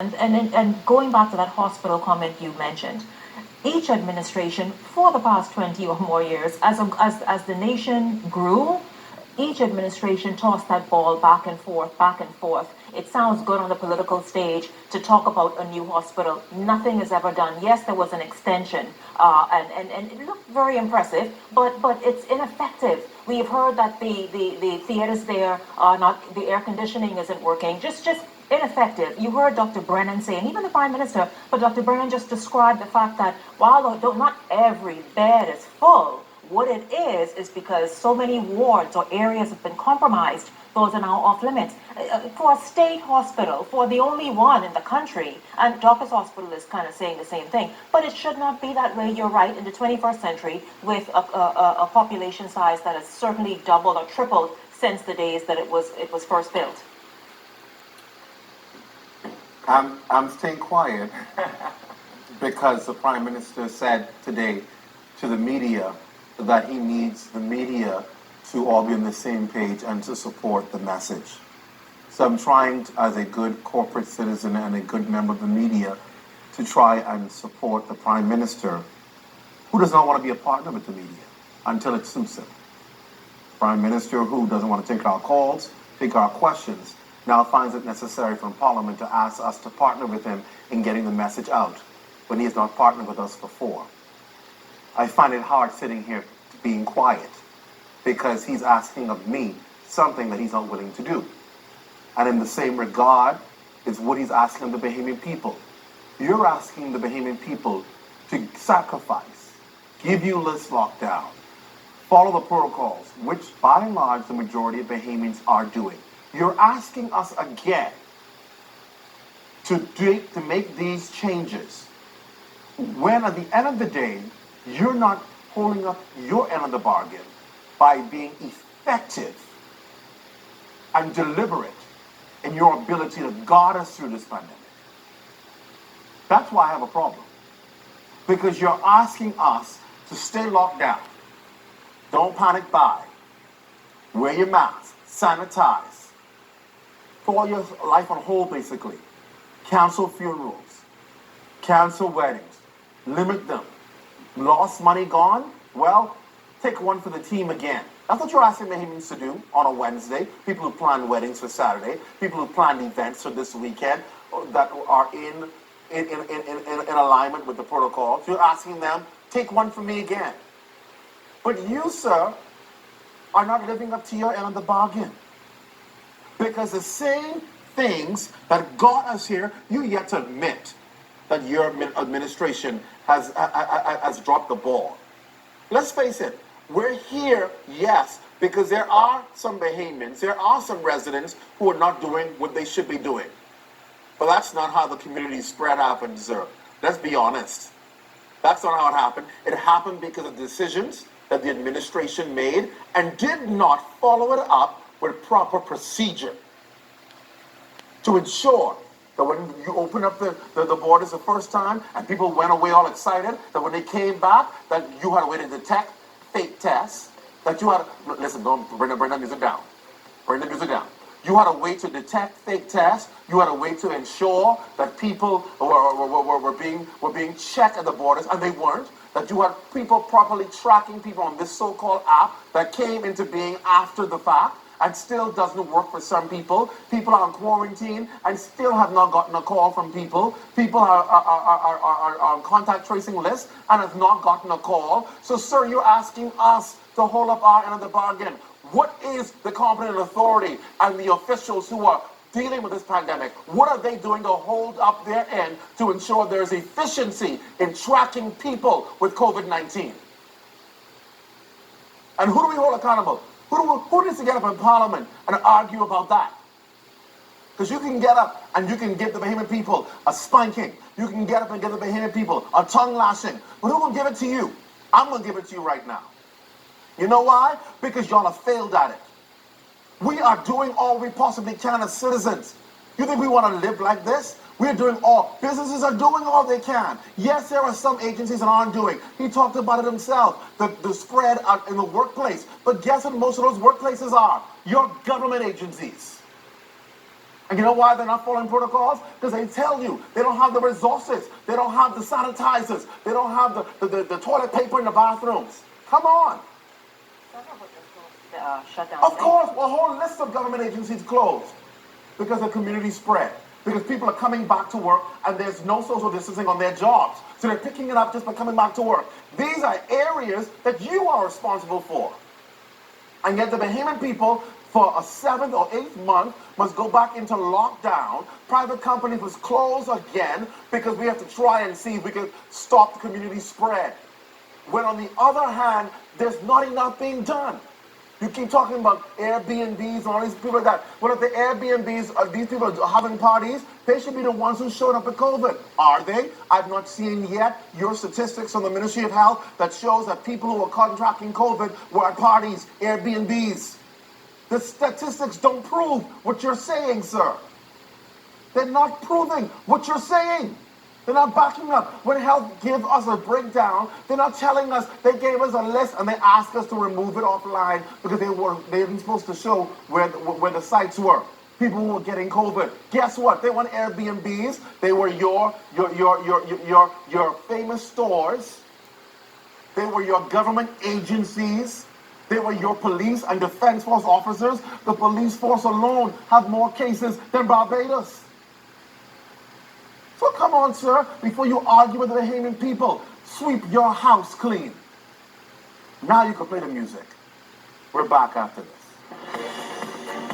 And going back to that hospital comment you mentioned, each administration for the past 20 or more years, as the nation grew, each administration tossed that ball back and forth, back and forth. It sounds good on the political stage to talk about a new hospital. Nothing is ever done. Yes, there was an extension, and it looked very impressive, but it's ineffective. We've heard that the theaters there are not, the air conditioning isn't working. Just ineffective. You heard Dr. Brennan say, and even the Prime Minister, but Dr. Brennan just described the fact that while not every bed is full, what it is because so many wards or areas have been compromised. Those are now off limits. For a state hospital, for the only one in the country, and Doctors Hospital is kind of saying the same thing, but it should not be that way. You're right, in the 21st century, with a population size that has certainly doubled or tripled since the days that it was first built. I'm staying quiet because the Prime Minister said today to the media that he needs the media to all be on the same page and to support the message. So I'm trying, as a good corporate citizen and a good member of the media, to try and support the Prime Minister, who does not want to be a partner with the media until it suits him. Prime Minister who doesn't want to take our calls, take our questions, now finds it necessary from Parliament to ask us to partner with him in getting the message out when he has not partnered with us before. I find it hard sitting here being quiet because he's asking of me something that he's not willing to do. And in the same regard is what he's asking of the Bahamian people. You're asking the Bahamian people to sacrifice, give you list lockdown, follow the protocols, which by and large the majority of Bahamians are doing. You're asking us again to make these changes when at the end of the day, you're not holding up your end of the bargain by being effective and deliberate in your ability to guard us through this pandemic. That's why I have a problem. Because you're asking us to stay locked down. Don't panic buy. Wear your mask. Sanitize. Put your life on hold, basically. Cancel funerals. Cancel weddings. Limit them. Lost money gone? Well, take one for the team again. That's what you're asking Bahamians to do on a Wednesday. People who plan weddings for Saturday. People who plan events for this weekend that are in alignment with the protocol. You're asking them, take one for me again. But you, sir, are not living up to your end of the bargain. Because the same things that got us here, you yet to admit that your administration has dropped the ball. Let's face it, we're here, yes, because there are some Bahamians, there are some residents who are not doing what they should be doing. But that's not how the community spread out and deserved. Let's be honest. That's not how it happened. It happened because of decisions that the administration made and did not follow it up with proper procedure to ensure that when you open up the borders the first time and people went away all excited, that when they came back, that you had a way to detect fake tests, that you had, listen, don't bring the music down. Bring the music down. You had a way to detect fake tests. You had a way to ensure that people were being checked at the borders, and they weren't. That you had people properly tracking people on this so-called app that came into being after the fact and still doesn't work for some people. People are in quarantine and still have not gotten a call from people. People are on contact tracing lists and have not gotten a call. So, sir, you're asking us to hold up our end of the bargain. What is the competent authority and the officials who are dealing with this pandemic? What are they doing to hold up their end to ensure there's efficiency in tracking people with COVID-19? And who do we hold accountable? Who needs to get up in Parliament and argue about that? Because you can get up and you can give the Bahamian people a spanking. You can get up and give the Bahamian people a tongue lashing. But who will give it to you? I'm going to give it to you right now. You know why? Because y'all have failed at it. We are doing all we possibly can as citizens. You think we want to live like this? We're doing all. Businesses are doing all they can. Yes, there are some agencies that aren't doing. He talked about it himself, the spread out in the workplace. But guess what most of those workplaces are? Your government agencies. And you know why they're not following protocols? Because they tell you they don't have the resources, they don't have the sanitizers, they don't have the toilet paper in the bathrooms. Come on. Shut down. Of course, a whole list of government agencies closed because of community spread. Because people are coming back to work and there's no social distancing on their jobs. So they're picking it up just by coming back to work. These are areas that you are responsible for. And yet the Bahamian people, for a 7th or 8th month, must go back into lockdown. Private companies must close again because we have to try and see if we can stop the community spread. When on the other hand, there's not enough being done. You keep talking about Airbnbs and all these people like that. Well, if the Airbnbs, these people are having parties, they should be the ones who showed up with COVID. Are they? I've not seen yet your statistics from the Ministry of Health that shows that people who are contracting COVID were at parties, Airbnbs. The statistics don't prove what you're saying, sir. They're not proving what you're saying. They're not backing up. When Health give us a breakdown, they're not telling us. They gave us a list and they asked us to remove it offline because they weren't supposed to show where the sites were. People who were getting COVID. Guess what? They weren't Airbnbs. They were your famous stores. They were your government agencies. They were your police and defense force officers. The police force alone have more cases than Barbados. So come on, sir, before you argue with the Bahamian people, sweep your house clean. Now you can play the music. We're back after this.